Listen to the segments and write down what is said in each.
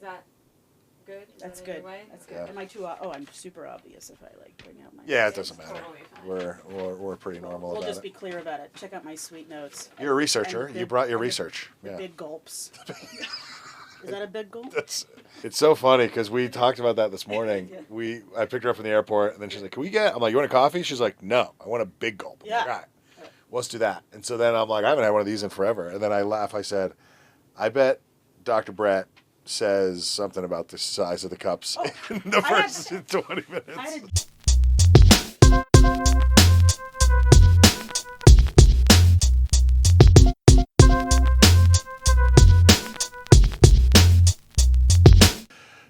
that good? That's that good. Way? That's good. Yeah. Am I too? I'm super obvious if I bring out my. Yeah, it notes. doesn't matter. Totally fine. We're pretty normal We'll about just it. be clear about it. Check out my sweet notes. You're a researcher. And You brought your and research. The Yeah. big gulps. Is that a big gulp? It's so funny because we talked about that this morning. Yeah. I picked her up from the airport, and then she's like, "Can we get?" I'm like, "You want a coffee?" She's like, "No, I want a big gulp." I'm Yeah. like, all right, well, let's do that. And so then I'm like, "I haven't had one of these in forever." And then I laugh. I said, "I bet Dr. Brett says something about the size of the cups in the first 20 minutes."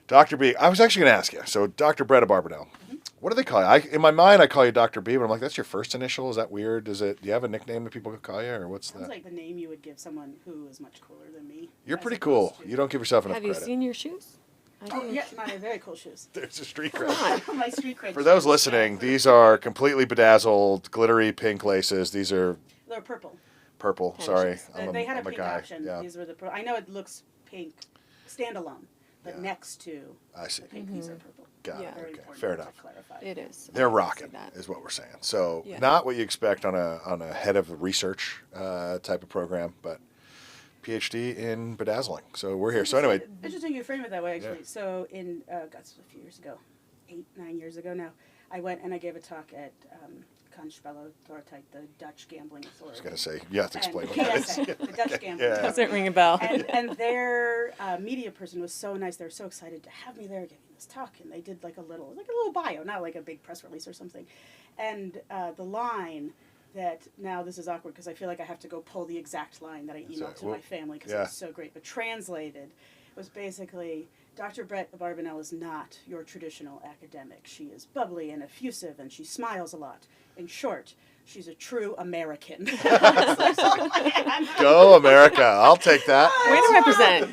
Dr. B, I was actually going to ask you. So, Dr. Brett Abarbanel, what do they call you? In my mind, I call you Dr. B, but I'm like, that's your first initial? Is that weird? Do you have a nickname that people could call you, or what's Sounds that? like the name you would give someone who is much cooler than me. You're as pretty opposed cool. to- You don't give yourself enough Have you credit. seen your shoes? Oh, yeah, my very cool shoes. There's a street Come cred. on. My street cred For those shoes. listening, these are completely bedazzled, glittery pink laces. These are They're purple. purple. Tennis Sorry, shoes. They had a I'm pink guy. option. Yeah, These were I know it looks pink, standalone, but Yeah. next to I see. the pink, these are purple. Got Yeah. it. Very Okay, important fair to enough. clarify. It is. They're I can see rocking, that. is what we're saying. So Yeah. not what you expect on a head of research type of program, but PhD in bedazzling. So we're here. So anyway, Interesting you frame it that way, actually. Yeah. So in, that's a few years ago, 8-9 years ago now, I went and I gave a talk at Conspelautoriteit, the Dutch gambling I was authority. going to say, you have to explain And what that is. PSA, the Dutch gambling Yeah. authority. Doesn't ring a bell. And their media person was so nice. They were so excited to have me there giving this talk, and they did like a little bio, not like a big press release or something. And the line that, now this is awkward because I feel like I have to go pull the exact line that I emailed to my family because it was so great, but translated was basically, Dr. Brett Abarbanel is not your traditional academic. She is bubbly and effusive, and she smiles a lot. In short, she's a true American. Go America! I'll take that. Way to represent.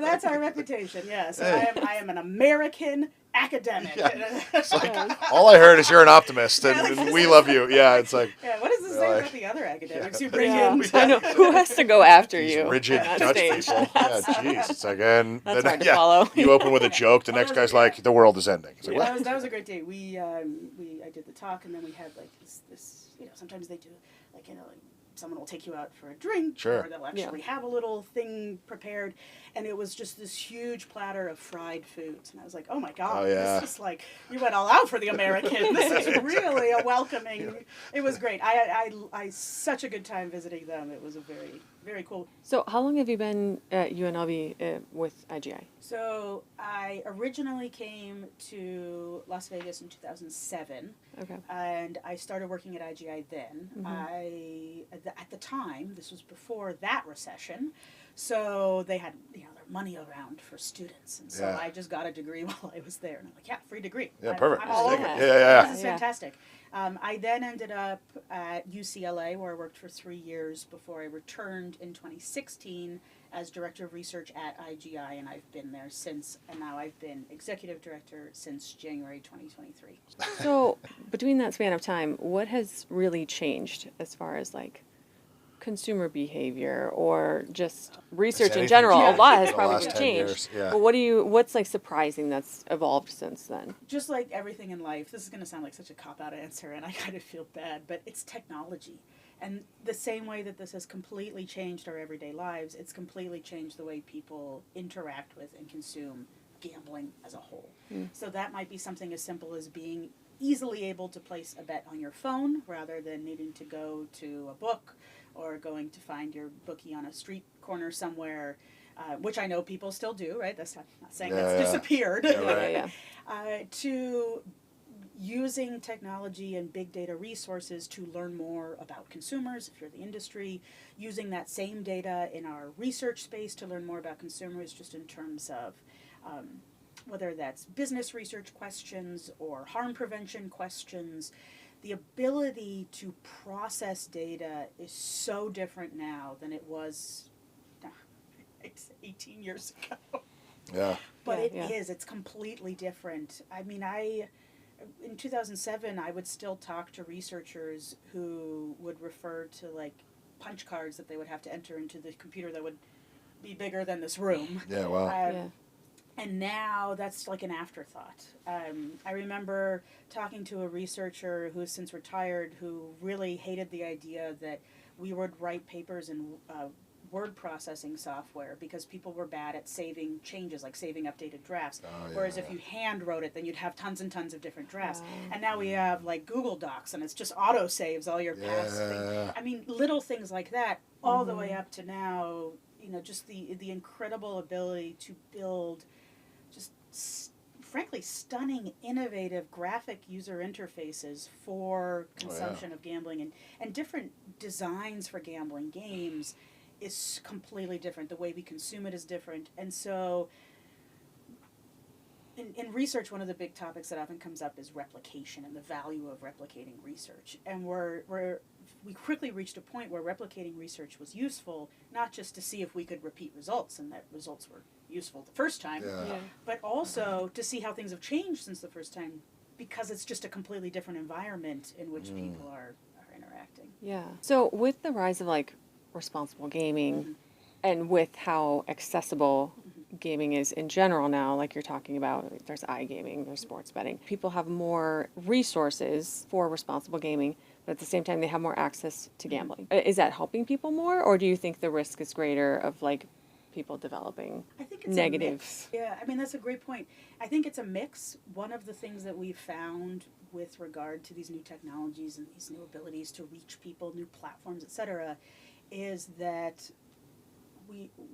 That's our reputation. Yes, I am an American academic. It's like, all I heard is you're an optimist, and we love you. Yeah, it's like, Yeah, what does this say about the other academics you bring Yeah. in? I know. Who has to go after these you? rigid on that Dutch stage? people. Yeah, jeez. It's like, and That's then, hard to follow. You open with a joke. The next guy's like, the world is ending. It's like, what? That was a great day. I did the talk, and then we had like this sometimes they do like someone will take you out for a drink, Sure. or they'll actually have a little thing prepared, and it was just this huge platter of fried foods, and I was like, oh my god, Oh, yeah. this is like, you went all out for the American. This is really a welcoming. It was great. I such a good time visiting them. It was a very, very cool. So how long have you been at UNLV with IGI? So I originally came to Las Vegas in 2007. Okay. And I started working at IGI then. At the time, this was before that recession, so they had their money around for students, and so Yeah. I just got a degree while I was there, and I'm like, yeah, free degree. Yeah, perfect. I'm all Take over it. it. Yeah. This is fantastic. I then ended up at UCLA, where I worked for 3 years before I returned in 2016 as Director of Research at IGI, and I've been there since, and now I've been Executive Director since January 2023. So between that span of time, what has really changed as far as like consumer behavior or just research in anything general? changed A lot has in the probably last 10 changed. years, yeah. But what's like surprising that's evolved since then? Just like everything in life, this is going to sound like such a cop-out answer, and I kind of feel bad, but it's technology. And the same way that this has completely changed our everyday lives, it's completely changed the way people interact with and consume gambling as a whole. So that might be something as simple as being easily able to place a bet on your phone rather than needing to go to a book or going to find your bookie on a street corner somewhere, which I know people still do, right? That's not saying that's disappeared. Yeah, right. To using technology and big data resources to learn more about consumers, if you're the industry, using that same data in our research space to learn more about consumers, just in terms of whether that's business research questions or harm prevention questions. The ability to process data is so different now than it was 18 years ago. Yeah. But Yeah, it is. It's completely different. I mean, in 2007, I would still talk to researchers who would refer to like punch cards that they would have to enter into the computer that would be bigger than this room. Yeah. Wow. Yeah. And now that's like an afterthought. I remember talking to a researcher who has since retired who really hated the idea that we would write papers in word processing software because people were bad at saving changes, like saving updated drafts. Whereas if you hand wrote it, then you'd have tons and tons of different drafts. And now we have like Google Docs, and it's just auto saves all your past things. I mean, little things like that, all the way up to now. Just the incredible ability to build just frankly stunning, innovative graphic user interfaces for consumption of gambling and different designs for gambling games is completely different. The way we consume it is different. And so in research, one of the big topics that often comes up is replication and the value of replicating research. And we quickly reached a point where replicating research was useful, not just to see if we could repeat results, and that results were useful the first time, but also to see how things have changed since the first time, because it's just a completely different environment in which people are interacting. Yeah. So with the rise of like responsible gaming and with how accessible gaming is in general now, like you're talking about, there's iGaming, there's sports betting. People have more resources for responsible gaming, but at the same time they have more access to gambling. Is that helping people more, or do you think the risk is greater of like people developing negatives? Yeah, I mean, that's a great point. I think it's a mix. One of the things that we've found with regard to these new technologies and these new abilities to reach people, new platforms, etc., is that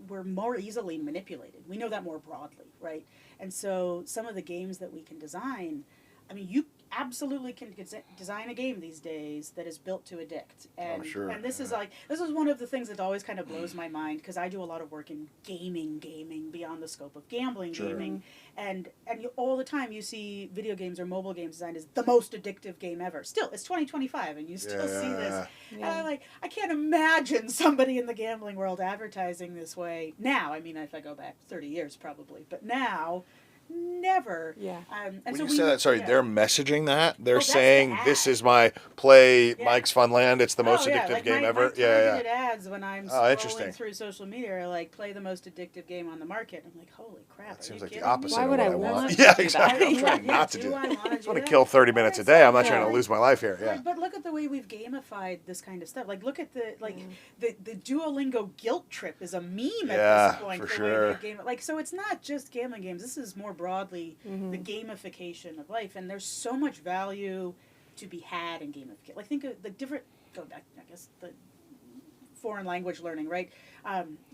we're more easily manipulated. We know that more broadly, right? And so some of the games that we can design, I mean, you absolutely can design a game these days that is built to addict. And, and this is one of the things that always kind of blows my mind, because I do a lot of work in gaming beyond the scope of gambling gaming. And all the time you see video games or mobile games designed as the most addictive game ever. Still, it's 2025 and you still see this. And I can't imagine somebody in the gambling world advertising this way now. I mean, if I go back 30 years probably, but now, never. And when so you say that, they're messaging that. They're saying, the "This is my Mike's Funland. It's the most addictive like game my ever." Targeted ads when I'm scrolling through social media are like, "Play the most addictive game on the market." I'm like, "Holy crap!" That seems like the kidding opposite me? of Why what would I I want. want Yeah, to do exactly. that? I'm trying not to do do I that. want to I just do want to that? kill 30 minutes a day. I'm not trying to Yeah. lose my life here. Yeah. But look at the way we've gamified this kind of stuff. Like, look at the Duolingo guilt trip is a meme at this point. For the sure. way they game so it's not just gambling games. This is more broadly the gamification of life, and there's so much value to be had in gamification. Like, think of the different. Going back, I guess the foreign language learning, right?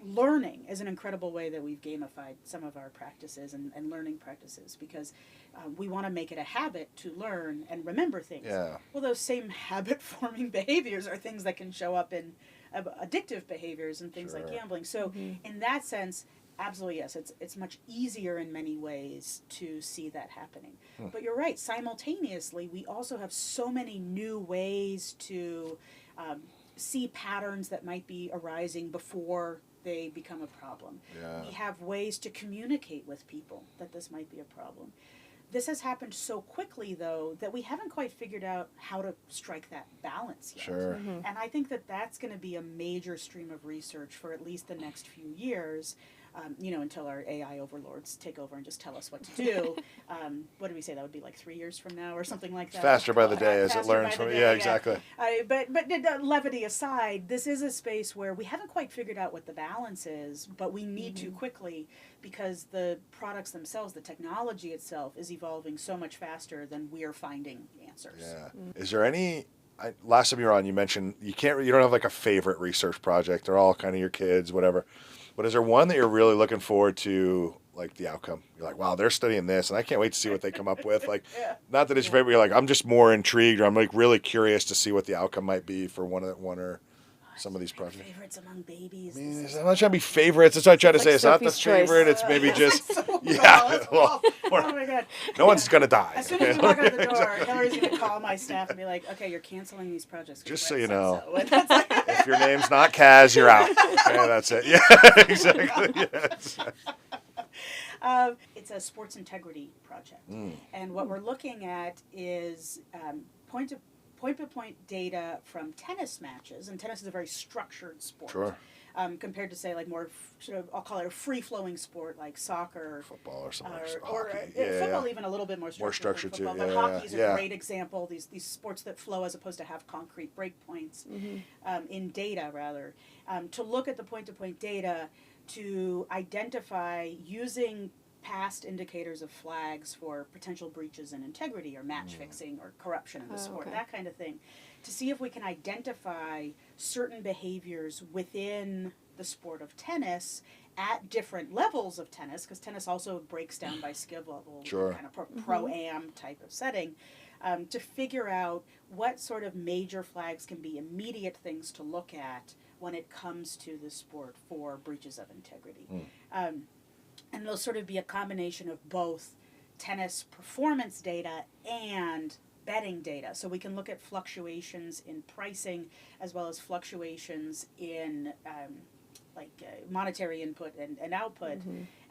Learning is an incredible way that we've gamified some of our practices and learning practices, because we want to make it a habit to learn and remember things. Yeah. Well, those same habit-forming behaviors are things that can show up in addictive behaviors and things like gambling. So in that sense, absolutely, yes, it's much easier in many ways to see that happening. But you're right, simultaneously, we also have so many new ways to see patterns that might be arising before they become a problem. We have ways to communicate with people that this might be a problem. This has happened so quickly, though, that we haven't quite figured out how to strike that balance yet. And I think that that's going to be a major stream of research for at least the next few years, until our AI overlords take over and just tell us what to do. What do we say? That would be like 3 years from now or something like that. Faster by the day as it learns from it. Yeah, exactly. But levity aside, this is a space where we haven't quite figured out what the balance is, but we need to quickly, because the products themselves, the technology itself, is evolving so much faster than we are finding answers. Yeah. Is there any? Last time you were on, you mentioned you don't have like a favorite research project. They're all kind of your kids, whatever. But is there one that you're really looking forward to, like the outcome? You're like, wow, they're studying this, and I can't wait to see what they come up with. Like, not that it's your favorite. You're like, I'm just more intrigued, or I'm like really curious to see what the outcome might be for one or some of these projects. Favorites among babies. I mean, I'm not trying to be favorites. That's what I try to say. It's not the favorite. It's maybe just Oh my God. No one's gonna die. As soon as we walk out the door, Hillary's gonna call my staff and be like, "Okay, you're canceling these projects." Just so you know. So. If your name's not Kaz, you're out. Okay, that's it. Yeah, exactly. Yes. It's a sports integrity project, and what we're looking at is point-to-point data from tennis matches, and tennis is a very structured sport. Sure. compared to say like more sort of, I'll call it a free-flowing sport like soccer, football or something, or hockey. football even a little bit more structured than football, too. but Yeah, hockey's yeah. a great example. These sports that flow as opposed to have concrete breakpoints in data rather. To look at the point-to-point data to identify using past indicators of flags for potential breaches in integrity or match fixing or corruption in the sport, that kind of thing, to see if we can identify certain behaviors within the sport of tennis at different levels of tennis, because tennis also breaks down by skill level, kind of pro-am type of setting, to figure out what sort of major flags can be immediate things to look at when it comes to the sport for breaches of integrity. And they'll sort of be a combination of both tennis performance data and betting data. So we can look at fluctuations in pricing as well as fluctuations in monetary input and output,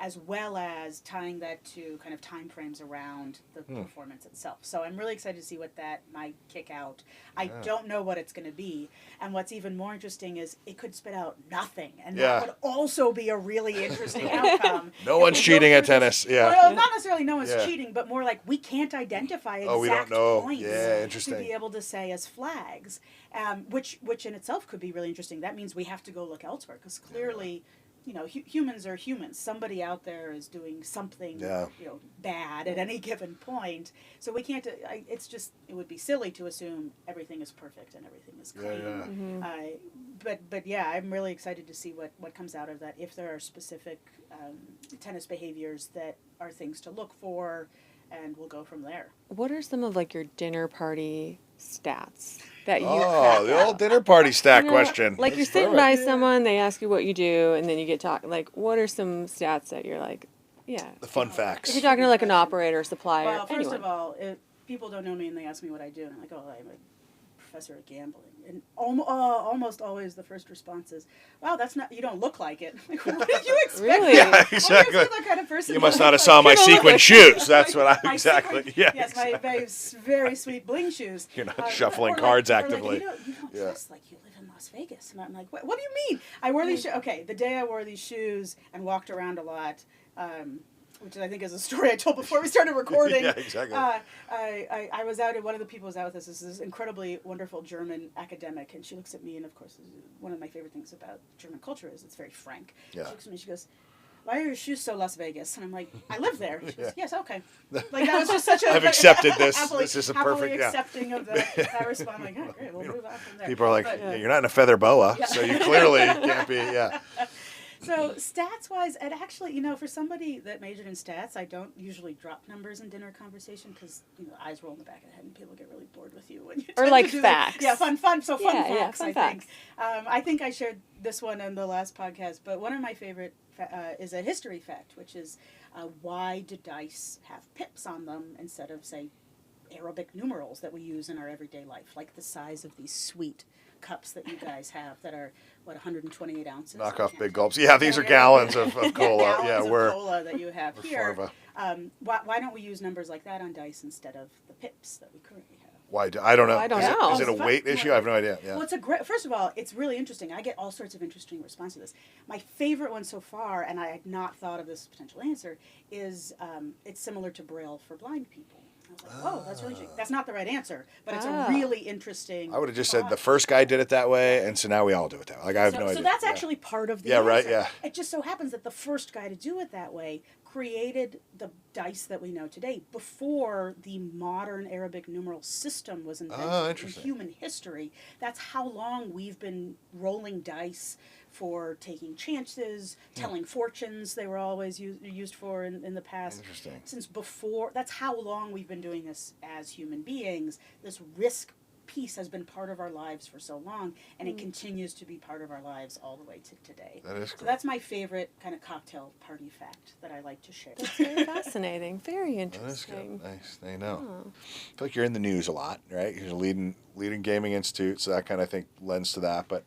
as well as tying that to kind of time frames around the performance itself. So I'm really excited to see what that might kick out. I don't know what it's going to be. And what's even more interesting is it could spit out nothing. And that would also be a really interesting outcome. No one's cheating at tennis. Well, not necessarily no one's cheating, but more like we can't identify exact points interesting. to be able to say as flags, which in itself could be really interesting. That means we have to go look elsewhere because clearly, humans are humans. Somebody out there is doing something, bad at any given point. So we can't. It would be silly to assume everything is perfect and everything is clean. But yeah, I'm really excited to see what comes out of that. If there are specific tennis behaviors that are things to look for, and we'll go from there. What are some of like your dinner party stats that you the old dinner party stat question. Like you're sitting by someone, they ask you what you do, and then you get talking. Like, what are some stats that you're like, the fun facts. If you're talking to like an operator, supplier, well, first anyone. of all, if people don't know me and they ask me what I do, and I'm like, I'm a professor of gambling. And almost always the first response is, wow, you don't look like it. Like, what did you expect? Really? Yeah, exactly. I'm the kind of person You must not have saw my sequin shoes. That's what I exactly. Yes, my very sweet bling shoes. You're not shuffling cards actively. You don't dress like you live in Las Vegas. And I'm like, what do you mean? I wore these shoes. Okay, the day I wore these shoes and walked around a lot, which I think is a story I told before we started recording. Yeah, exactly. I was out, and one of the people was out with us. This is this incredibly wonderful German academic, and she looks at me, and of course, one of my favorite things about German culture is it's very frank. Yeah. She looks at me, she goes, why are your shoes so Las Vegas? And I'm like, I live there. She goes, yes, okay. Like, that was just such a... I've accepted this. Happily, this is a perfect... accepting of that response. I'm like, oh, great, we'll move on from there. People are like, you're not in a feather boa, so you clearly can't be, So stats-wise, and actually, for somebody that majored in stats, I don't usually drop numbers in dinner conversation because, eyes roll in the back of the head and people get really bored with you when you Or like facts. Yeah, fun facts, fun I facts. think. I think I shared this one in the last podcast, but one of my favorite is a history fact, which is why do dice have pips on them instead of, say, Arabic numerals that we use in our everyday life, like the size of these sweet cups that you guys have that are, 128 ounces? Knock off big gulps. Yeah, these are gallons of cola. Gallons of cola that you have here. Why don't we use numbers like that on dice instead of the pips that we currently have? Why? I don't know. I don't know. Is it a weight issue? I have no idea. Yeah. Well, first of all, it's really interesting. I get all sorts of interesting responses to this. My favorite one so far, and I had not thought of this potential answer, is it's similar to Braille for blind people. I was like, that's really interesting. That's not the right answer, but it's a really interesting. I would have just said the first guy did it that way, and so now we all do it that way. Like, I have no idea. So that's actually part of the answer. Right, yeah. It just so happens that the first guy to do it that way created the dice that we know today before the modern Arabic numeral system was invented in human history. That's how long we've been rolling dice for taking chances, telling fortunes they were always used for in the past. Interesting. Since before, that's how long we've been doing this as human beings. This risk piece has been part of our lives for so long, and it continues to be part of our lives all the way to today. That is cool. So that's my favorite kind of cocktail party fact that I like to share. That's very fascinating. Very That is interesting. good. Nice. I know. I feel like you're in the news a lot, right? You're leading gaming institute, so that kind of, I think, lends to that. But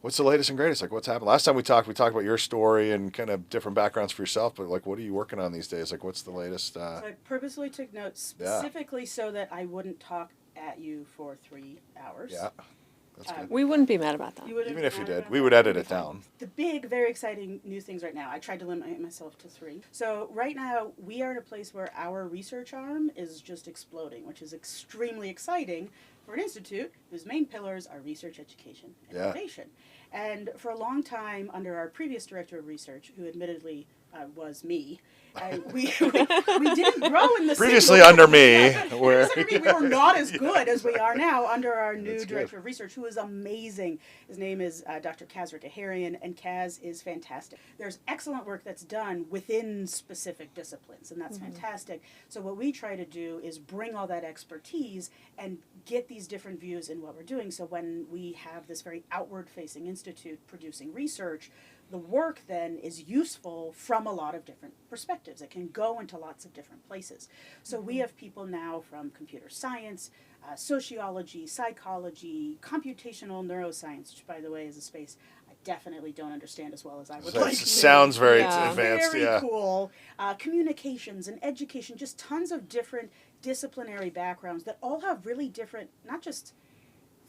what's the latest and greatest? Like, what's happened? Last time we talked about your story and kind of different backgrounds for yourself, but, like, what are you working on these days? Like, what's the latest? So I purposely took notes specifically so that I wouldn't talk at you for 3 hours. Yeah. That's good. We wouldn't be mad about that. You wouldn't Even if you mind did, about we that? would edit it down. The big, very exciting new things right now, I tried to limit myself to 3. So right now, we are at a place where our research arm is just exploding, which is extremely exciting for an institute whose main pillars are research, education, and innovation. And for a long time, under our previous director of research, who admittedly was me, we didn't grow in the Previously same under me, where we were not as good as we are now under our new That's director good. of research, who is amazing. His name is Dr. Kaz Rikaharian, and Kaz is fantastic. There's excellent work that's done within specific disciplines, and that's fantastic. So what we try to do is bring all that expertise and get these different views in what we're doing. So when we have this very outward-facing institute producing research, the work then is useful from a lot of different perspectives. It can go into lots of different places. So we have people now from computer science, sociology, psychology, computational neuroscience, which, by the way, is a space I definitely don't understand as well as I would like to. Sounds very Yeah. advanced, Very cool. Communications and education, just tons of different disciplinary backgrounds that all have really different, not just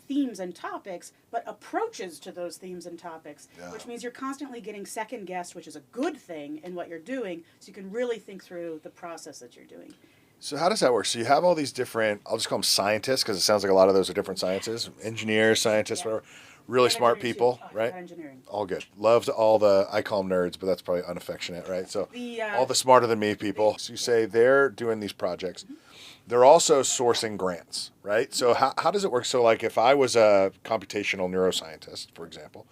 themes and topics, but approaches to those themes and topics, which means you're constantly getting second guessed, which is a good thing in what you're doing, so you can really think through the process that you're doing. So how does that work? So you have all these different, I'll just call them scientists, because it sounds like a lot of those are different sciences, engineers, scientists, whatever, really And smart engineering people, too. Oh, right? Engineering. All good. Loved all the, I call them nerds, but that's probably unaffectionate, right? So all the smarter than me people. So you say they're doing these projects. They're also sourcing grants, right? So how does it work? So like if I was a computational neuroscientist, for example,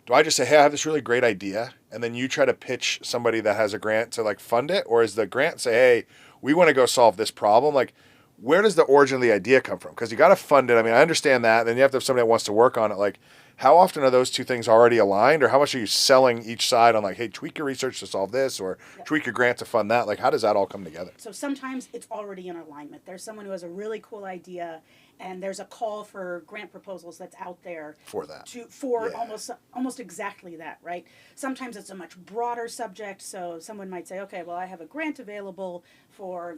do I just say, hey, I have this really great idea, and then you try to pitch somebody that has a grant to like fund it? Or is the grant say, hey, we want to go solve this problem? Like, where does the origin of the idea come from? Because you got to fund it. I mean, I understand that. Then you have to have somebody that wants to work on it. Like, how often are those two things already aligned? Or how much are you selling each side on like, hey, tweak your research to solve this, or tweak your grant to fund that? Like, how does that all come together? So sometimes it's already in alignment. There's someone who has a really cool idea, and there's a call for grant proposals that's out there For that. for Yeah. almost exactly that, right? Sometimes it's a much broader subject, so someone might say, okay, well, I have a grant available for,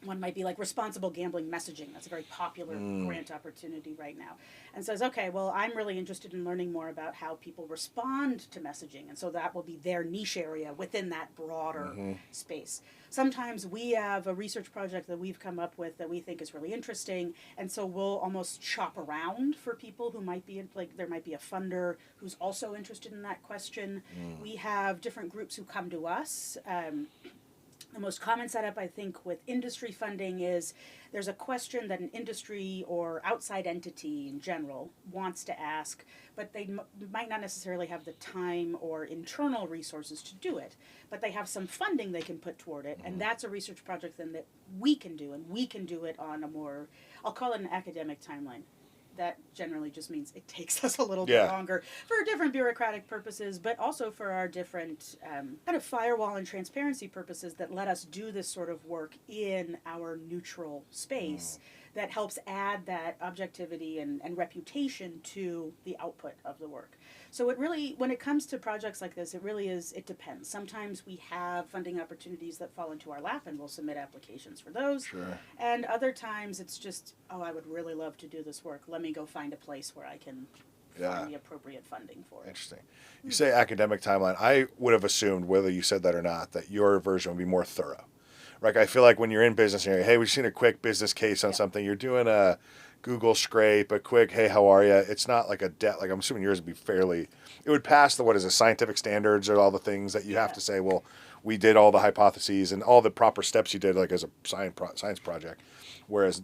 one might be like responsible gambling messaging. That's a very popular grant opportunity right now. And says, okay, well, I'm really interested in learning more about how people respond to messaging. And so that will be their niche area within that broader space. Sometimes we have a research project that we've come up with that we think is really interesting. And so we'll almost shop around for people who might be, like there might be a funder who's also interested in that question. We have different groups who come to us. The most common setup, I think, with industry funding is there's a question that an industry or outside entity in general wants to ask, but they might not necessarily have the time or internal resources to do it, but they have some funding they can put toward it, and that's a research project then that we can do, and we can do it on a more, I'll call it an academic timeline. That generally just means it takes us a little bit longer for different bureaucratic purposes, but also for our different kind of firewall and transparency purposes that let us do this sort of work in our neutral space that helps add that objectivity and reputation to the output of the work. So it really, when it comes to projects like this, it really is, it depends. Sometimes we have funding opportunities that fall into our lap and we'll submit applications for those. Sure. And other times it's just, oh, I would really love to do this work. Let me go find a place where I can find the appropriate funding for it. Interesting. You say academic timeline. I would have assumed, whether you said that or not, that your version would be more thorough. Like, I feel like when you're in business and you're, hey, we've seen a quick business case on something, you're doing a Google scrape, a quick, hey, how are you? It's not like a like I'm assuming yours would be fairly, it would pass the, what is it, scientific standards or all the things that you have to say, well, we did all the hypotheses and all the proper steps you did, like as a science project. Whereas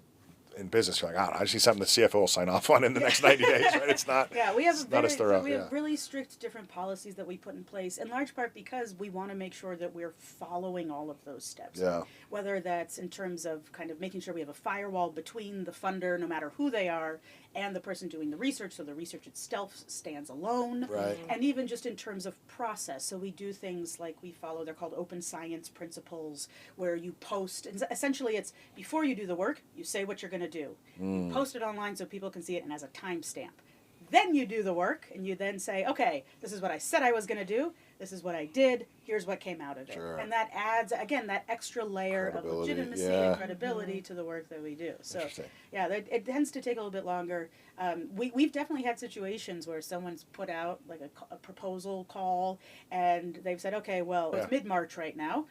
in business, you're like, I just need something the CFO will sign off on in the next 90 days, right? It's not, we have not as thorough. We have really strict different policies that we put in place, in large part because we want to make sure that we're following all of those steps. Yeah. Whether that's in terms of kind of making sure we have a firewall between the funder, no matter who they are, and the person doing the research, so the research itself stands alone. Right. And even just in terms of process. So we do things like we follow, they're called open science principles, where you post, and essentially it's before you do the work, you say what you're going to do. You post it online so people can see it and as a timestamp. Then you do the work and you then say, okay, this is what I said I was going to do. This is what I did. Here's what came out of it. Sure. And that adds, again, that extra layer of Credibility, legitimacy yeah. and credibility to the work that we do. So, Interesting. yeah, it tends to take a little bit longer. We've definitely had situations where someone's put out like a proposal call, and they've said, okay, well, Yeah. it's mid-March right now.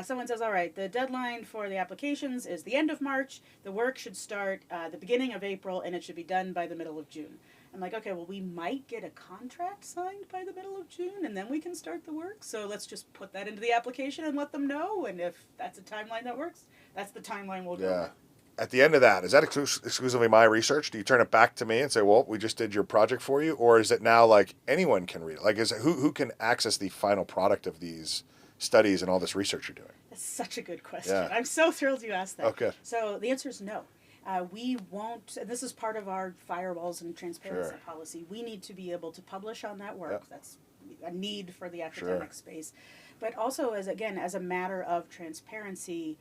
Someone says, all right, the deadline for the applications is the end of March. The work should start the beginning of April, and it should be done by the middle of June. I'm like, okay, well, we might get a contract signed by the middle of June, and then we can start the work. So let's just put that into the application and let them know. And if that's a timeline that works, that's the timeline we'll go Yeah. with. At the end of that, is that exclusively my research? Do you turn it back to me and say, well, we just did your project for you? Or is it now like anyone can read it? Like, is it, who can access the final product of these studies and all this research you're doing? That's such a good question. Yeah. I'm so thrilled you asked that. Okay. So the answer is no. We won't, and this is part of our firewalls and transparency Sure. policy. We need to be able to publish on that work. Yep. That's a need for the Sure. academic space. But also, as a matter of transparency,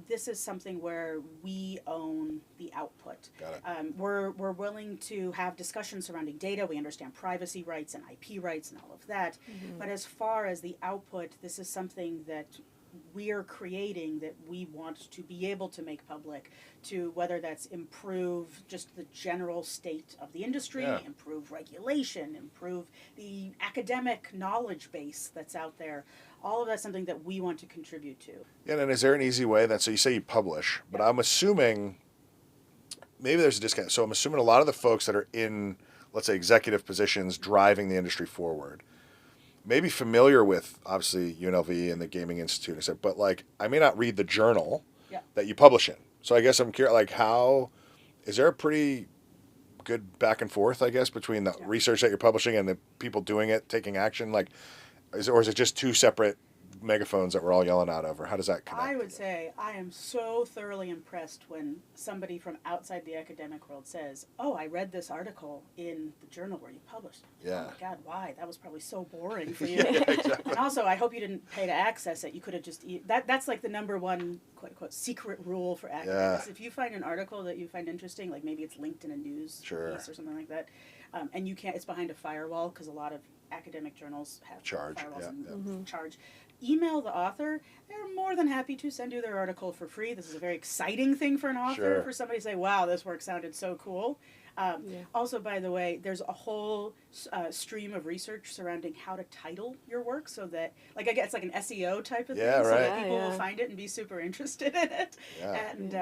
this is something where we own the output. Got it. We're willing to have discussions surrounding data. We understand privacy rights and IP rights and all of that. But as far as the output, this is something that we are creating that we want to be able to make public, to whether that's improve just the general state of the industry, Yeah. improve regulation, improve the academic knowledge base that's out there. All of that's something that we want to contribute to. Yeah, and is there an easy way so you say you publish, but I'm assuming maybe there's a discount. So I'm assuming a lot of the folks that are in, let's say, executive positions driving the industry forward, maybe familiar with, obviously, UNLV and the Gaming Institute, and stuff, but like, I may not read the journal Yeah. that you publish in. So I guess I'm curious, like, is there a pretty good back and forth, I guess, between the Yeah. research that you're publishing and the people doing it, taking action? Like, or is it just two separate megaphones that we're all yelling out of, or how does that connect? I would say I am so thoroughly impressed when somebody from outside the academic world says, oh, I read this article in the journal where you published. Yeah. Oh my God, why? That was probably so boring for you. Yeah, exactly. And also, I hope you didn't pay to access it. You could have just, that's like the number one, quote unquote, secret rule for academics. Yeah. If you find an article that you find interesting, like maybe it's linked in a news Sure. piece or something like that, and you can't, it's behind a firewall because a lot of academic journals have Charge, firewalls yeah, and charge. Email the author. They're more than happy to send you their article for free. This is a very exciting thing for an author, Sure. for somebody to say, wow, this work sounded so cool. Also, by the way, there's a whole stream of research surrounding how to title your work so that, like, I guess it's like an SEO type of Yeah, thing, so right. that people Yeah. will find it and be super interested in it. Yeah. And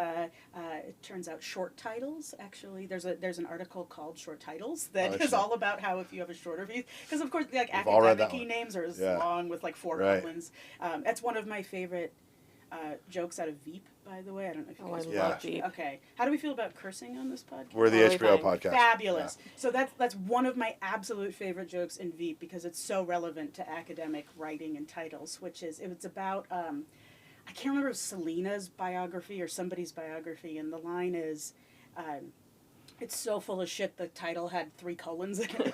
it turns out short titles, actually, there's an article called Short Titles that is Interesting. all about how if you have a shorter piece, because of course, like, We've all read that academic-y one. names are as Yeah. long with like 4 Right. colons. That's one of my favorite jokes out of Veep, by the way. I don't know if you Oh, I guys Yeah. love Veep. Okay. How do we feel about cursing on this podcast? We're the Totally HBO fine. podcast. Fabulous. So that's one of my absolute favorite jokes in Veep because it's so relevant to academic writing and titles, which is, it's about, I can't remember if it was Selena's biography or somebody's biography, and the line is, it's so full of shit the title had 3 colons in it.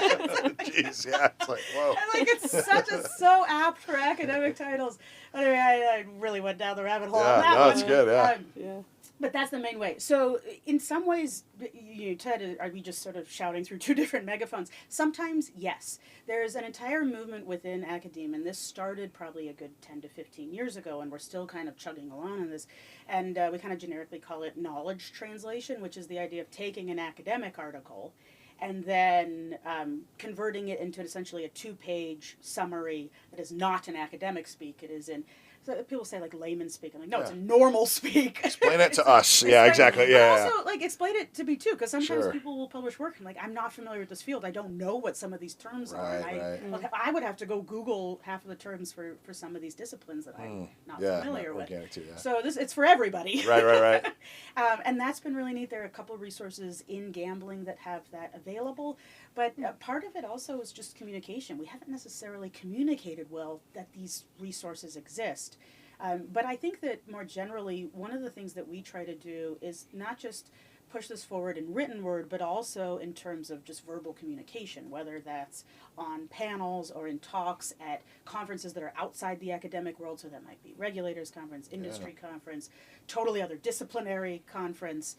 Jeez, yeah. It's like, whoa. And like it's so apt for academic titles. Anyway, I really went down the rabbit hole Yeah, on that no, one. it's good, yeah. Yeah. But that's the main way. So in some ways, Ted, are we just sort of shouting through 2 different megaphones? Sometimes, yes. There's an entire movement within academia, and this started probably a good 10 to 15 years ago, and we're still kind of chugging along in this. And we kind of generically call it knowledge translation, which is the idea of taking an academic article and then converting it into essentially a 2-page summary that is not in academic speak. It is in, so people say like layman speak. I'm like, no, it's Yeah. in normal speak. Explain it to us. Yeah, exactly. But Yeah. also, like, explain it to me too, because sometimes Sure. people will publish work and like, I'm not familiar with this field. I don't know what some of these terms are. Right, And right. I would have to go Google half of the terms for some of these disciplines that I'm not familiar not with. organic too, yeah. So it's for everybody. Right. And that's been really neat. There are a couple of resources in gambling that have that available. But part of it also is just communication. We haven't necessarily communicated well that these resources exist. But I think that more generally, one of the things that we try to do is not just push this forward in written word, but also in terms of just verbal communication, whether that's on panels or in talks at conferences that are outside the academic world. So that might be regulators conference, industry conference, totally other disciplinary conference,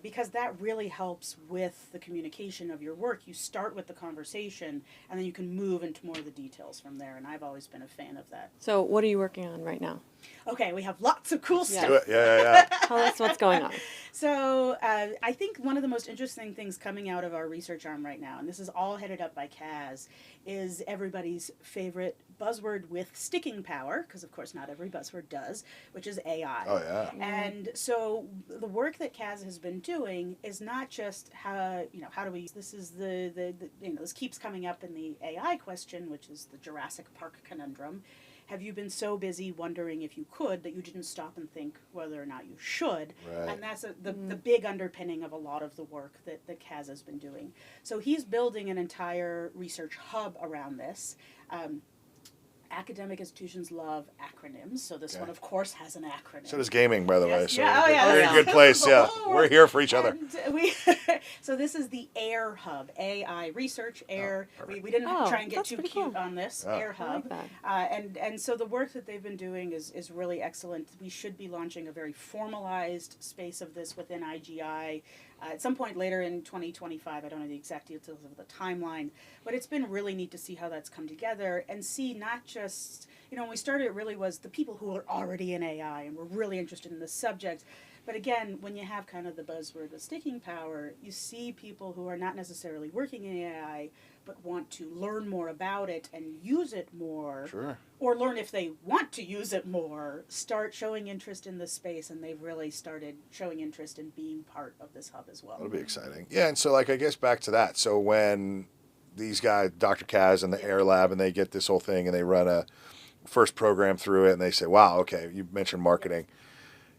because that really helps with the communication of your work. You start with the conversation and then you can move into more of the details from there. And I've always been a fan of that. So what are you working on right now? Okay, we have lots of cool stuff. Do it. Yeah. Tell us what's going on. So I think one of the most interesting things coming out of our research arm right now, and this is all headed up by Kaz, is everybody's favorite buzzword with sticking power, because of course not every buzzword does, which is AI. Oh, yeah. And so the work that Kaz has been doing is not just how do we, this is this keeps coming up in the AI question, which is the Jurassic Park conundrum. Have you been so busy wondering if you could that you didn't stop and think whether or not you should? Right. And that's the big underpinning of a lot of the work that Kaz has been doing. So he's building an entire research hub around this. Academic institutions love acronyms, so this one, of course, has an acronym. So does gaming, by the way. Yes, So yeah, we're in a good place. Yeah, we're here for each other. So this is the AIRHub, AI Research, AIR. perfect. We didn't Oh, try and get that's too pretty cute cool. on this, Oh. AIRHub. I like that. And so the work that they've been doing is really excellent. We should be launching a very formalized space of this within IGI at some point later in 2025. I don't know the exact details of the timeline, but it's been really neat to see how that's come together and see not just, when we started, it really was the people who are already in AI and were really interested in the subject. But again, when you have kind of the buzzword of sticking power, you see people who are not necessarily working in AI, but want to learn more about it and use it more. Sure. Or learn if they want to use it more, start showing interest in this space, and they've really started showing interest in being part of this hub as well. That'll be exciting. Yeah, and so I guess back to that. So when these guys, Dr. Kaz and the AIRLab, and they get this whole thing and they run a first program through it and they say, wow, okay, you mentioned marketing.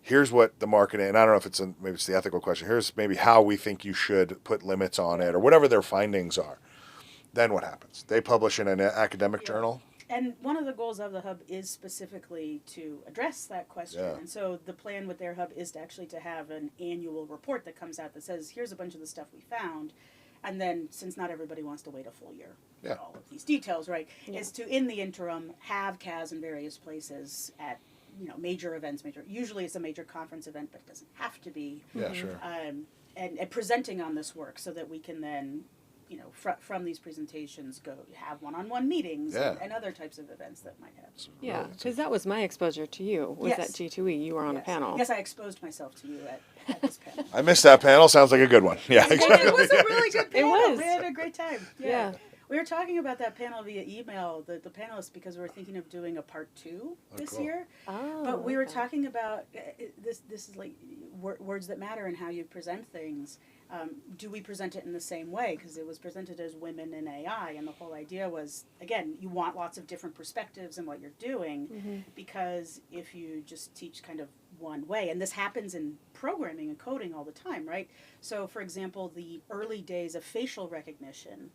Here's what the marketing, and I don't know if maybe it's the ethical question. Here's maybe how we think you should put limits on it or whatever their findings are. Then what happens? They publish in an academic journal. And one of the goals of the hub is specifically to address that question. Yeah. And so the plan with their hub is to have an annual report that comes out that says, here's a bunch of the stuff we found. And then, since not everybody wants to wait a full year for all of these details, right, is to, in the interim, have Kaz in various places at, major events. Usually it's a major conference event, but it doesn't have to be. Yeah, sure. And presenting on this work so that we can then, from these presentations go have one-on-one meetings and other types of events that might happen. Yeah, because that was my exposure to you, was at G2E. You were on a panel. Yes, I exposed myself to you at this panel. I missed that panel. Sounds like a good one. Yeah, exactly. It was a really good panel. It was. We had a great time. Yeah. We were talking about that panel via email, the panelists, because we were thinking of doing a part 2 this cool. year. Oh, But we were talking about, this is like words that matter and how you present things. Do we present it in the same way? Because it was presented as women in AI, and the whole idea was, again, you want lots of different perspectives in what you're doing, because if you just teach kind of one way, and this happens in programming and coding all the time, right? So, for example, the early days of facial recognition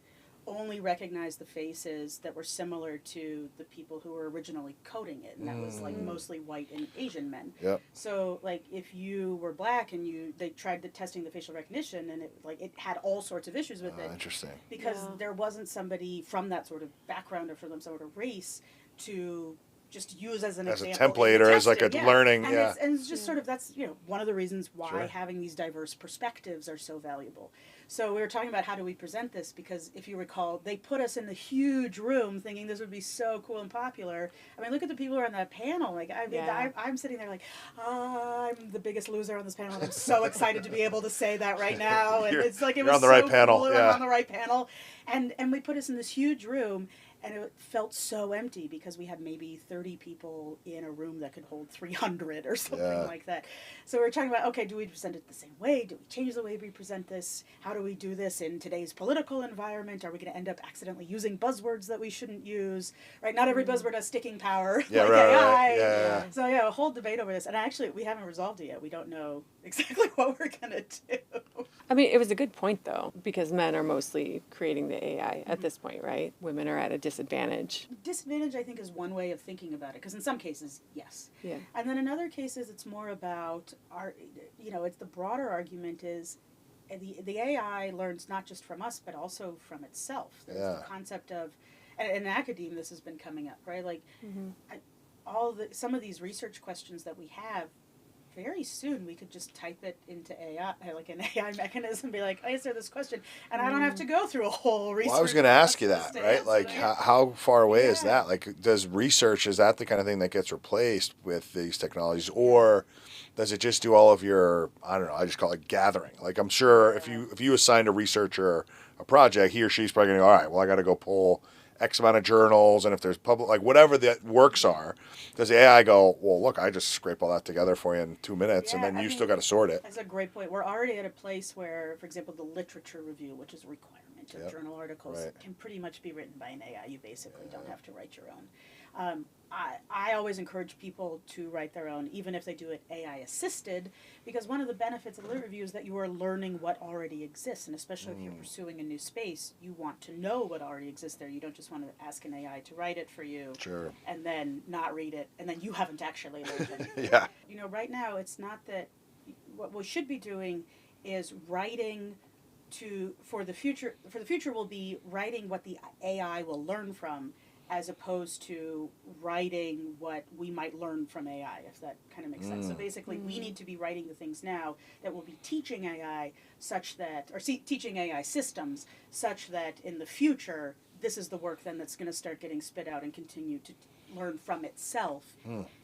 only recognized the faces that were similar to the people who were originally coding it, and that was like mostly white and Asian men. Yep. So like if you were black and they tried testing the facial recognition, and it had all sorts of issues with it. Interesting. Because there wasn't somebody from that sort of background or from some sort of race to just use as an example. As a template or as like a learning, and it's just sort of, that's one of the reasons why having these diverse perspectives are so valuable. So we were talking about how do we present this, because if you recall, they put us in the huge room thinking this would be so cool and popular. I mean, look at the people who are on that panel. Like, I mean, I'm sitting there like, I'm the biggest loser on this panel, and I'm so excited to be able to say that right now. And it's like, it was on the right so panel. cool, and Yeah. I'm on the right panel. And we put us in this huge room, and it felt so empty because we had maybe 30 people in a room that could hold 300 or something like that. So we were talking about, okay, do we present it the same way? Do we change the way we present this? How do we do this in today's political environment? Are we going to end up accidentally using buzzwords that we shouldn't use? Right? Not every buzzword has sticking power. Yeah, like right, AI. right. Yeah. So yeah, a whole debate over this. And actually, we haven't resolved it yet. We don't know exactly what we're going to do. I mean, it was a good point, though, because men are mostly creating the AI at this point, right? Women are at a disadvantage. Disadvantage, I think, is one way of thinking about it, because in some cases, yes. Yeah. And then in other cases, it's more about it's the broader argument is the AI learns not just from us, but also from itself. There's Yeah. the concept of, and in academia this has been coming up, right? Like some of these research questions that we have, very soon we could just type it into AI, like an AI mechanism, and be like, answer this question, and I don't have to go through a whole research. Well, I was going to ask you that, process to right? answer Like, that. how far away is Yeah. that? Like, does research, is that the kind of thing that gets replaced with these technologies? Or does it just do all of your, I don't know, I just call it gathering. Like, I'm sure if you assigned a researcher a project, he or she's probably going to go, all right, well, I got to go pull X amount of journals, and if there's public, like whatever the works are, does the AI go, well, look, I just scrape all that together for you in 2 minutes, and Yeah, then I you mean, still got to sort it. That's a great point. We're already at a place where, for example, the literature review, which is a requirement of journal articles, Right. can pretty much be written by an AI. You basically don't have to write your own. I always encourage people to write their own, even if they do it AI assisted, because one of the benefits of the lit review is that you are learning what already exists, and especially if you're pursuing a new space, you want to know what already exists there. You don't just want to ask an AI to write it for you, Sure. and then not read it, and then you haven't actually learned anything. Yeah. You know, right now it's not that. What we should be doing is writing for the future. For the future, will be writing what the AI will learn from, as opposed to writing what we might learn from AI, if that kind of makes sense. So basically, we need to be writing the things now that will be teaching AI such that, or teaching AI systems such that in the future, this is the work then that's going to start getting spit out and continue to learn from itself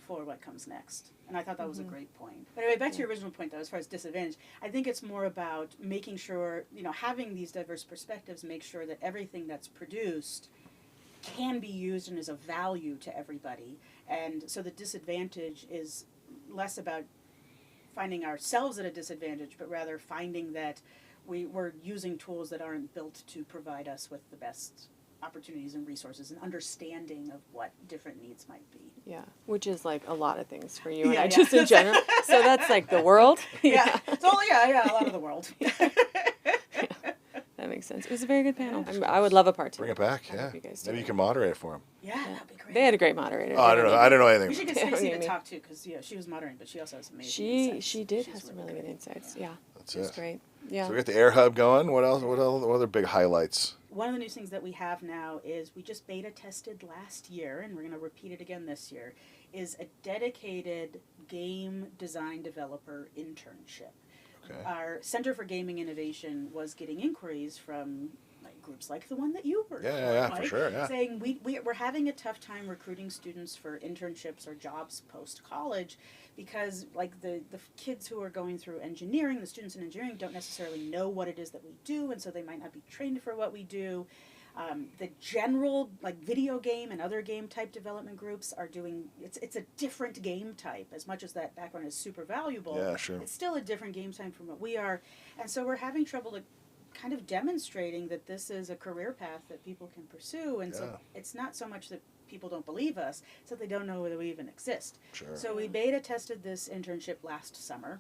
for what comes next. And I thought that was a great point. But anyway, back to your original point, though, as far as disadvantage, I think it's more about making sure, having these diverse perspectives, make sure that everything that's produced can be used and is of value to everybody. And so the disadvantage is less about finding ourselves at a disadvantage, but rather finding that we're using tools that aren't built to provide us with the best opportunities and resources and understanding of what different needs might be. Yeah, which is like a lot of things for you and Yeah, I yeah. just in general. So that's like the world. Yeah. So a lot of the world. That makes sense. It was a very good panel. I would love a part two. Bring it back, I yeah. hope you guys do Maybe you it. can moderate it for him. Yeah, that'd be great. They had a great moderator. Oh, I don't know. I don't know anything. We should get They don't Stacey need to me. talk too, because she was moderating, but she also has amazing She insights. did She's have some really good great. insights. Yeah, That's it was it. great. Yeah. So we got the AIRHub going. What else? What other big highlights? One of the new things that we have now is we just beta tested last year, and we're going to repeat it again this year, is a dedicated game design developer internship. Okay. Our Center for Gaming Innovation was getting inquiries from groups like the one that you were Yeah, for sure, yeah. saying we're having a tough time recruiting students for internships or jobs post-college because the kids who are going through engineering, the students in engineering don't necessarily know what it is that we do, and so they might not be trained for what we do. The general video game and other game type development groups are doing it's a different game type. As much as that background is super valuable, Yeah, sure. it's still a different game type from what we are, and so we're having trouble kind of demonstrating that this is a career path that people can pursue. And so it's not so much that people don't believe us, it's that they don't know whether we even exist. Sure. So we beta tested this internship last summer,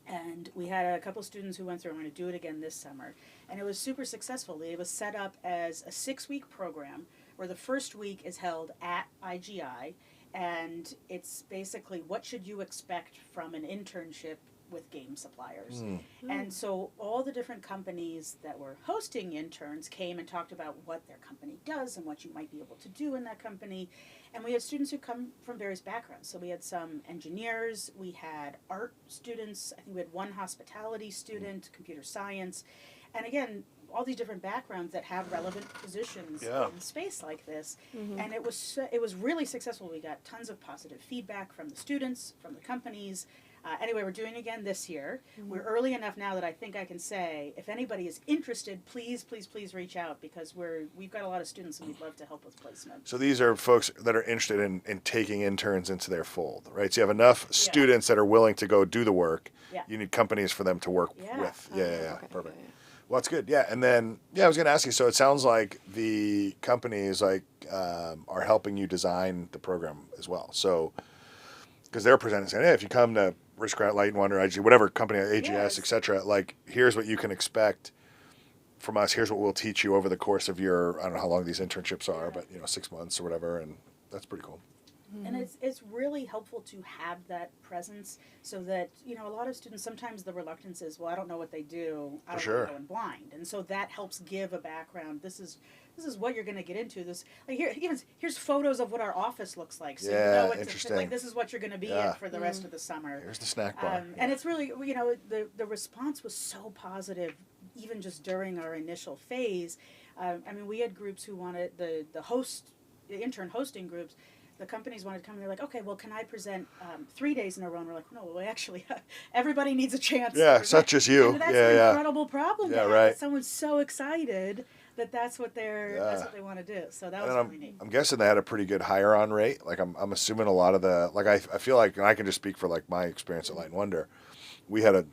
and we had a couple students who went through. I'm going to do it again this summer, and it was super successful. It was set up as a 6-week program where the first week is held at IGI, and it's basically what should you expect from an internship with game suppliers. And so all the different companies that were hosting interns came and talked about what their company does and what you might be able to do in that company. And we had students who come from various backgrounds. So we had some engineers, we had art students, I think we had one hospitality student, computer science. And again, all these different backgrounds that have relevant positions in space like this. And it was really successful. We got tons of positive feedback from the students, from the companies. Anyway, we're doing it again this year. We're early enough now that I think I can say, if anybody is interested, please reach out, because we've got a lot of students and we'd love to help with placement. So these are folks that are interested in taking interns into their fold, right? So you have enough students that are willing to go do the work. Yeah. You need companies for them to work with. Yeah, Okay. perfect. Yeah. Well, that's good. Yeah, and then I was going to ask you. So it sounds like the companies are helping you design the program as well. So because they're presenting, saying, hey, if you come to Risk Grant, Light and Wonder, IG, whatever company, AGS, et cetera, here's what you can expect from us. Here's what we'll teach you over the course of your, I don't know how long these internships are, but 6 months or whatever, and that's pretty cool. And it's really helpful to have that presence so that, a lot of students, sometimes the reluctance is, well, I don't know what they do. I don't want to go in blind. And so that helps give a background. This is what you're going to get into. This, like, here's photos of what our office looks like. So interesting. Like, this is what you're going to be in for the rest of the summer. Here's the snack bar. And it's really, the response was so positive, even just during our initial phase. We had groups who wanted the intern hosting groups. The companies wanted to come and they're like, okay, well, can I present 3 days in a row? And we're like, no, well, actually, everybody needs a chance. Yeah, such as you. And that's an incredible problem. Yeah, to right. have. Someone's so excited that's what that's what they want to do. So that was really neat. I'm guessing they had a pretty good hire-on rate. Like I'm assuming a lot of I feel like, and I can just speak for like my experience at Light and Wonder. We had a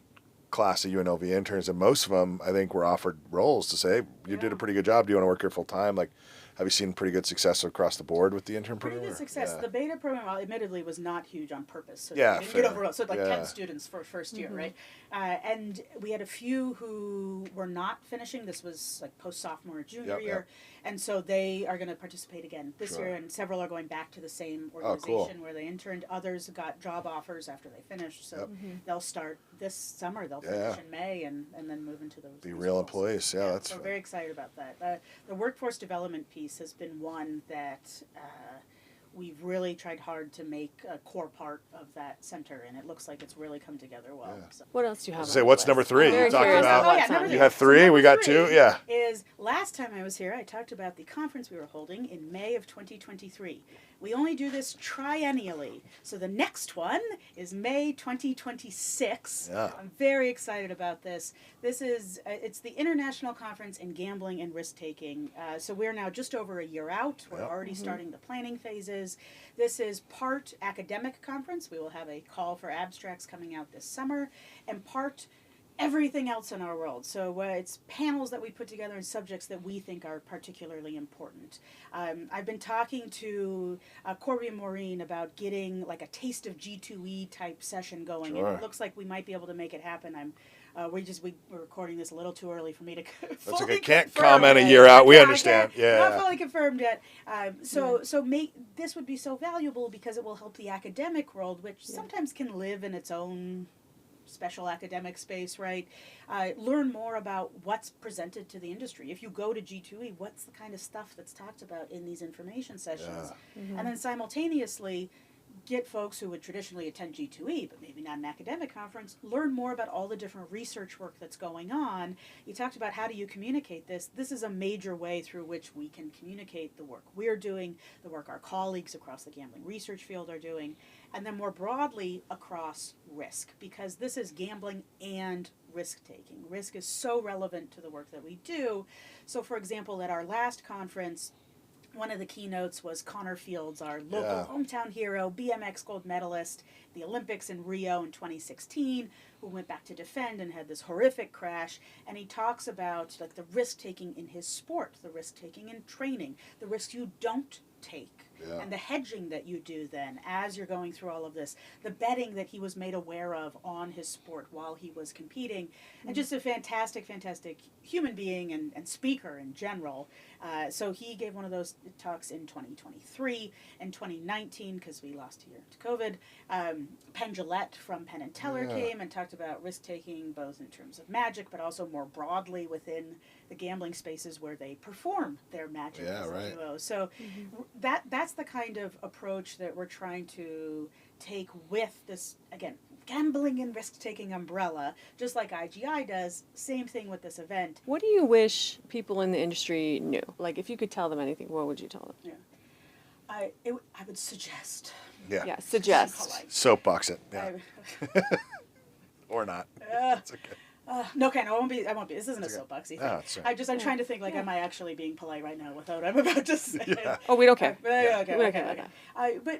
class of UNLV interns, and most of them, I think, were offered roles to say, hey, you did a pretty good job. Do you want to work here full time? Like, have you seen pretty good success across the board with the intern program? Pretty good success. The beta program, admittedly, was not huge on purpose. So so like 10 students for first year, right? And we had a few who were not finishing. This was like post-sophomore, junior year. And so they are going to participate again this year, and several are going back to the same organization where they interned. Others got job offers after they finished. So they'll start this summer. They'll finish in May and then move into those. Be real employees. Yeah, that's. So we're very excited about that. The workforce development piece has been one that we've really tried hard to make a core part of that center, and it looks like it's really come together well. Yeah. So. What else do you have? Say, what's number 3? You talked about. Number 3. You had 3. We got 2. Yeah. Is last time I was here, I talked about the conference we were holding in May of 2023. We only do this triennially, so the next one is May 2026. Yeah. I'm very excited about this. This is it's the International Conference in Gambling and Risk Taking. So we're now just over a year out. We're already starting the planning phases. This is part academic conference. We will have a call for abstracts coming out this summer, and part everything else in our world. So it's panels that we put together and subjects that we think are particularly important. I've been talking to Corby and Maureen about getting like a taste of G2E type session going. Sure. And it looks like we might be able to make it happen. We're recording this a little too early for me to That's okay. Can't comment a year out. We understand. Not fully confirmed yet. So this would be so valuable because it will help the academic world, which sometimes can live in its own special academic space, right? Learn more about what's presented to the industry. If you go to G2E, what's the kind of stuff that's talked about in these information sessions? And then simultaneously get folks who would traditionally attend G2E, but maybe not an academic conference, learn more about all the different research work that's going on. You talked about how do you communicate this. This is a major way through which we can communicate the work we're doing, the work our colleagues across the gambling research field are doing, and then more broadly across risk, because this is gambling and risk-taking. Risk is so relevant to the work that we do. So, for example, at our last conference, one of the keynotes was Connor Fields, our local hometown hero, BMX gold medalist, the Olympics in Rio in 2016, who went back to defend and had this horrific crash. And he talks about like the risk-taking in his sport, the risk-taking in training, the risks you don't take. And the hedging that you do then as you're going through all of this, the betting that he was made aware of on his sport while he was competing, and just a fantastic, fantastic human being and speaker in general. So he gave one of those talks in 2023 and 2019 because we lost a year to COVID. Penn Jillette from Penn and Teller came and talked about risk-taking both in terms of magic but also more broadly within the gambling spaces where they perform their magic. So that's the kind of approach that we're trying to take with this, again, gambling and risk-taking umbrella, just like IGI does. Same thing with this event. What do you wish people in the industry knew? Like, if you could tell them anything, what would you tell them? I would suggest. Yeah, suggest. Soapbox it. Yeah. Or not. It's okay. No, I won't be. This isn't a soapbox either. No, right. I'm trying to think, like, am I actually being polite right now with what I'm about to say? Oh, we don't care. Okay.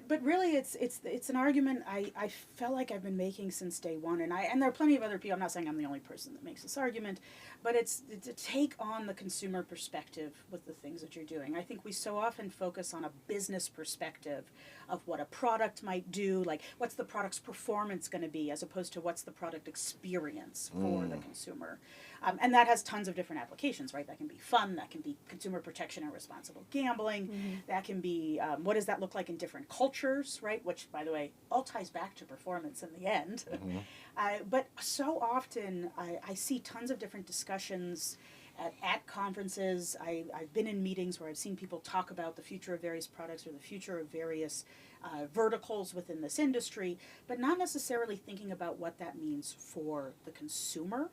But really, it's an argument I felt like I've been making since day one, and there are plenty of other people. I'm not saying I'm the only person that makes this argument, but it's to take on the consumer perspective with the things that you're doing. I think we so often focus on a business perspective of what a product might do, like what's the product's performance going to be, as opposed to what's the product experience for the consumer. And that has tons of different applications, right? That can be fun, that can be consumer protection and responsible gambling, that can be what does that look like in different cultures, right? Which, by the way, all ties back to performance in the end. But so often I see tons of different discussions at conferences. I've been in meetings where I've seen people talk about the future of various products or the future of various verticals within this industry, but not necessarily thinking about what that means for the consumer.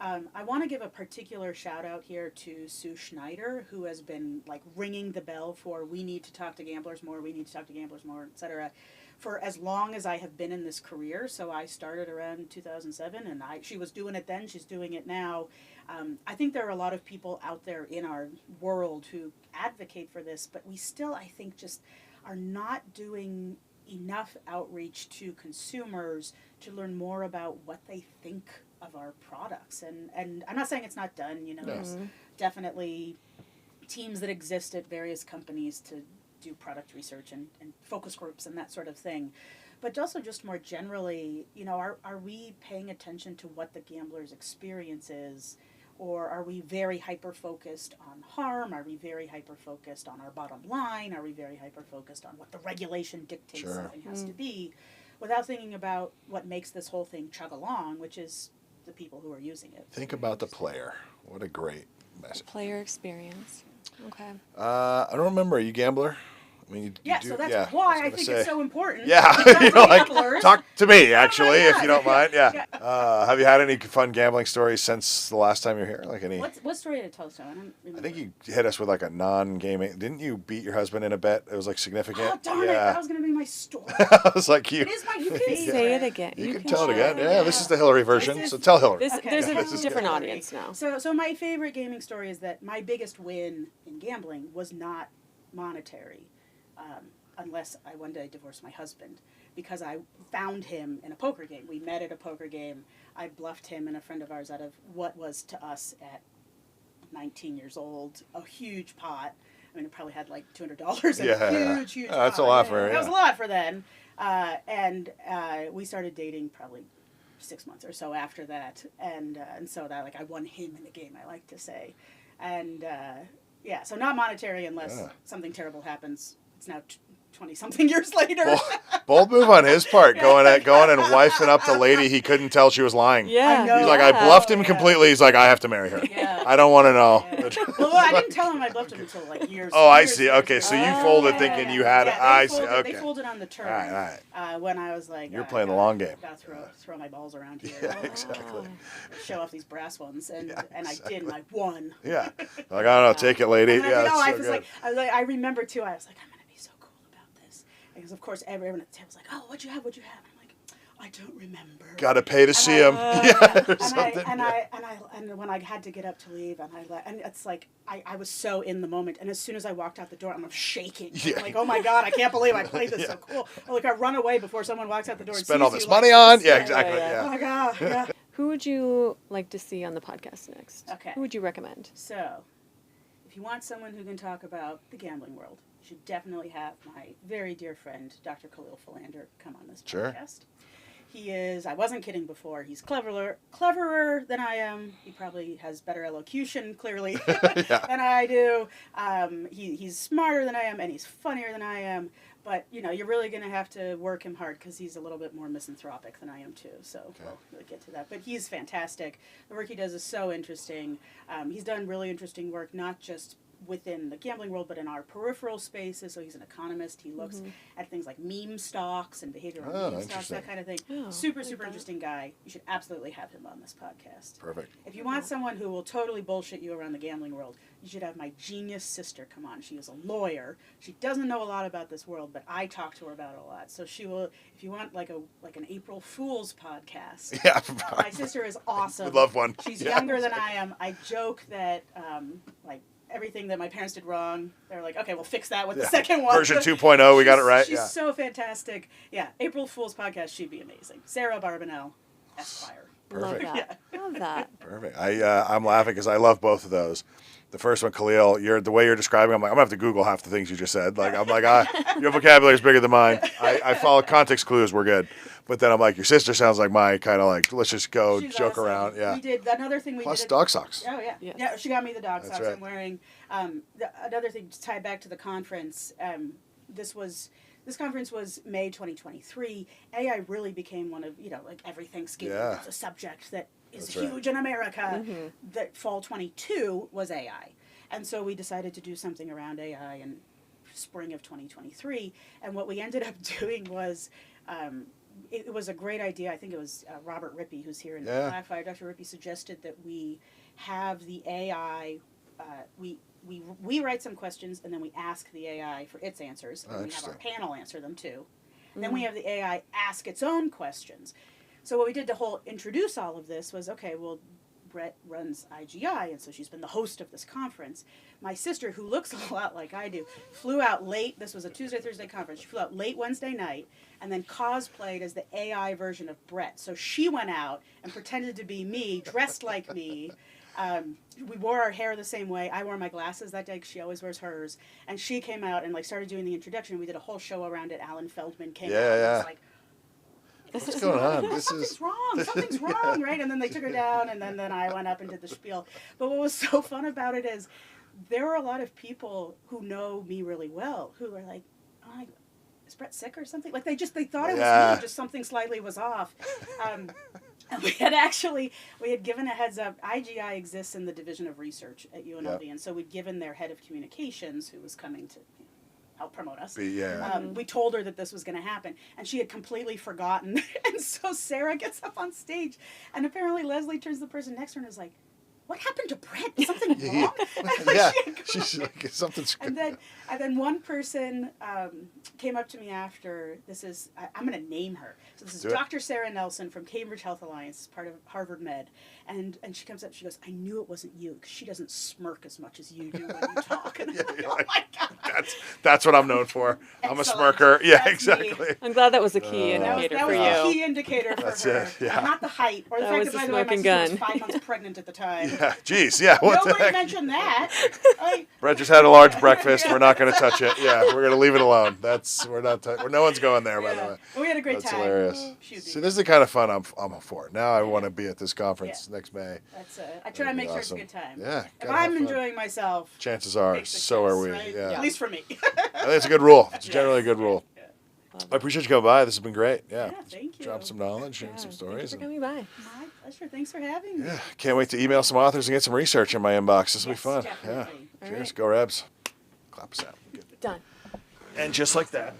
I want to give a particular shout out here to Sue Schneider, who has been like ringing the bell for we need to talk to gamblers more, we need to talk to gamblers more, etc. for as long as I have been in this career. So I started around 2007, and she was doing it then, she's doing it now. I think there are a lot of people out there in our world who advocate for this, but we still, I think, just are not doing enough outreach to consumers to learn more about what they think of our products. And I'm not saying it's not done, there's definitely teams that exist at various companies to do product research and focus groups and that sort of thing. But also just more generally, are we paying attention to what the gambler's experience is? Or are we very hyper-focused on harm? Are we very hyper-focused on our bottom line? Are we very hyper-focused on what the regulation dictates something has to be? Without thinking about what makes this whole thing chug along, which is the people who are using it. Think about the player. What a great message. Player experience. Okay. I don't remember. Are you a gambler? I mean, so that's why I think it's so important. Yeah, talk to me, actually, if you don't mind. Yeah. Have you had any fun gambling stories since the last time you were here? Like any? What story did I tell us? I don't remember. I think you hit us with like a non-gaming. Didn't you beat your husband in a bet? It was like significant. Oh, darn it. That was going to be my story. I was like, It is my can say it again. You can tell it again. Yeah, this is the Hillary version, so tell Hillary. There's a different audience now. So my favorite gaming story is that my biggest win in gambling was not monetary. Unless I one day divorced my husband, because I found him in a poker game. We met at a poker game. I bluffed him and a friend of ours out of what was to us at 19 years old a huge pot. I mean, it probably had like $200 and huge pot. That's a lot for That was a lot for then. And we started dating probably 6 months or so after that. And so that, like, I won him in the game, I like to say. And so not monetary unless something terrible happens. It's now 20-something years later. Bold move on his part, going and wifing up the lady he couldn't tell she was lying. Yeah. He's like, I bluffed him completely. He's like, I have to marry her. Yeah. I don't want to know. Yeah. Well, I didn't tell him I bluffed him until like years. Oh, I see. Okay, so you folded thinking you had it. I see. Okay. They folded on the turn. All right. When I was like, you're playing the long game. Gotta throw my balls around here. Yeah, exactly. Show off these brass ones, and I did, and I won. Yeah. Like, I don't know, take it, lady. I remember too. I was like, I'm gonna be so cool about this, because of course everyone at the table was like, oh, what'd you have? And I'm like, I don't remember. Got to pay to see him. And when I had to get up to leave, and it's like I was so in the moment, and as soon as I walked out the door, I'm shaking. Yeah. I'm like, oh my god, I can't believe I played this so cool. Like I run away before someone walks out the door. Spend and all sees this you, money like, on? Yeah, exactly. Yeah. Oh my god. Yeah. Who would you like to see on the podcast next? Okay. Who would you recommend? So, if you want someone who can talk about the gambling world, you should definitely have my very dear friend, Dr. Khalil Philander, come on this podcast. He is, I wasn't kidding before, he's cleverer than I am. He probably has better elocution, clearly, than I do. He's smarter than I am, and he's funnier than I am. But, you're really going to have to work him hard because he's a little bit more misanthropic than I am, too. So we'll really get to that. But he's fantastic. The work he does is so interesting. He's done really interesting work, not just within the gambling world, but in our peripheral spaces. So he's an economist. He looks at things like meme stocks and behavioral meme stocks, that kind of thing. Oh, super interesting guy. You should absolutely have him on this podcast. Perfect. If you want someone who will totally bullshit you around the gambling world, you should have my genius sister come on. She is a lawyer. She doesn't know a lot about this world, but I talk to her about it a lot. So she will, if you want like an April Fool's podcast. Yeah. My sister is awesome. We'd love one. She's younger than I am. I joke that everything that my parents did wrong, they're like, okay, we'll fix that with the second one. Version 2.0, we got it right. She's so fantastic. Yeah, April Fool's podcast, she'd be amazing. Sarah Abarbanel, Esquire. Perfect. Love that. Love that. Perfect. I'm laughing because I love both of those. The first one, Khalil, the way you're describing, I'm like, I'm gonna have to Google half the things you just said. Like, I'm like, your vocabulary is bigger than mine. I follow context clues. We're good. But then I'm like, your sister sounds like mine. Kind of like, let's just go She's joke awesome. We did another thing. Plus did. dog socks. Oh yeah, Yes. yeah. She got me the dog That's socks right. I'm wearing. Another thing to tie back to the conference. This conference was May 2023. AI really became one of, like every Thanksgiving, there's a subject that is That's right. huge in America. That fall 22 was AI. And so we decided to do something around AI in spring of 2023. And what we ended up doing was, it was a great idea. I think it was Robert Rippey, who's here in Blackfire. Dr. Rippey suggested that we have the AI, we write some questions and then we ask the AI for its answers. And we have our panel answer them too. Then we have the AI ask its own questions. So what we did to introduce all of this was, okay, well, Brett runs IGI, and so she's been the host of this conference. My sister, who looks a lot like I do, flew out late. This was a Tuesday, Thursday conference. She flew out late Wednesday night and then cosplayed as the AI version of Brett. So she went out and pretended to be me, dressed like me. We wore our hair the same way. I wore my glasses that day because she always wears hers. And she came out and started doing the introduction. We did a whole show around it. Alan Feldman came out and was like, what's going on? Something's wrong, right? And then they took her down, and then I went up and did the spiel. But what was so fun about it is there were a lot of people who know me really well who were like, oh, is Brett sick or something? Like they thought it was me, just something slightly was off. And we had given a heads up. IGI exists in the Division of Research at UNLV, and so we'd given their head of communications, who was coming to help promote us. We told her that this was going to happen, and she had completely forgotten. And so Sarah gets up on stage, and apparently Leslie turns to the person next to her and is like, what happened to Brett? Is something wrong? She's like, something's and then one person came up to me after. I'm going to name her. So this is Dr. Sarah Nelson from Cambridge Health Alliance, part of Harvard Med. And she comes up, she goes, I knew it wasn't you, because she doesn't smirk as much as you do when you talk. And I'm like, oh my God. That's what I'm known for. I'm a Excellent. smirker. Yeah, That's exactly. me. I'm glad that was a key indicator That for was you. a key indicator for That's her. it, yeah. Not the height, or the That fact was that, by the the way, my smoking sister was gun. 5 months pregnant at the time. Yeah, geez, yeah. What the Nobody heck? mentioned that. Brett just had a large breakfast. We're not going to touch it. Yeah, we're going to leave it alone. No one's going there, by the way. But we had a great That's time. hilarious. Shoot, See, this is the kind of fun I'm for. Now I want to be at this conference next May. I try to make sure awesome. it's a good time. Yeah, If gotta have I'm fun. enjoying myself, Chances are, takes the so kiss, are we. right? Yeah. At least for me. I think it's a good rule. It's Yeah. generally a good rule. Yeah. I appreciate you coming by. This has been great. Yeah. Thank you. Drop some knowledge, share some Thank you stories. for and- coming by. My pleasure. Thanks for having me. Yeah, can't wait to email some authors and get some research in my inbox. This will be Yes, fun. definitely. Yeah. All Cheers. right. Go Rebs. Clap us out. Good. Done. And just like that,